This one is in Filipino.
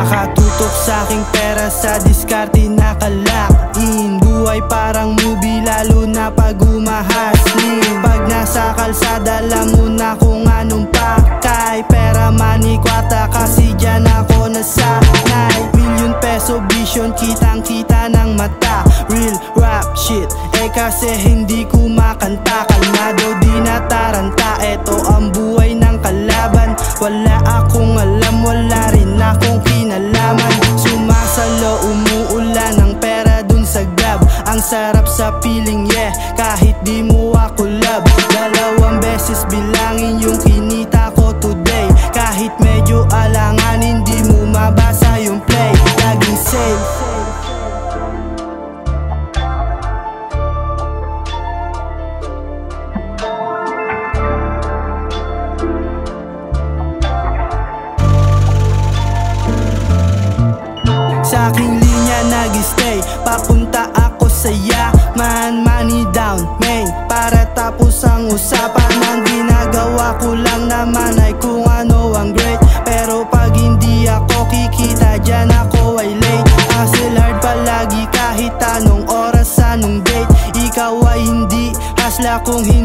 Nakatutok sa aking pera, sa diskarte nakalain. Buhay parang movie, lalo na pag umahasling. Pag nasa kalsada, alam mo na kung anong pakay. Pera, money, kwarta, kasi dyan ako nasanay. Million peso vision, kitang kita ng mata. Real rap shit, kasi hindi ko makanta. Kalmado, di nataranta, eto ang buhay ng kalaban. Wala akong alam, wala rin akong kinalaman. Sumasalo, umuulan ng pera dun sa grab. Ang sarap sa feeling, yeah, kahit di mo ako love. Dalawang beses bilangin yung kinita ko today. Kahit medyo alangan, hindi mo mabasa yung play. Laging safe. Sa aking linya nag-stay, papunta ako sa yaman. Money down, main, para tapos ang usapan. Ang ginagawa ko lang naman ay kung ano ang great. Pero pag hindi ako kikita, dyan ako ay late. Hustle hard palagi kahit anong oras, anong date. Ikaw ay hindi hasla kung hindi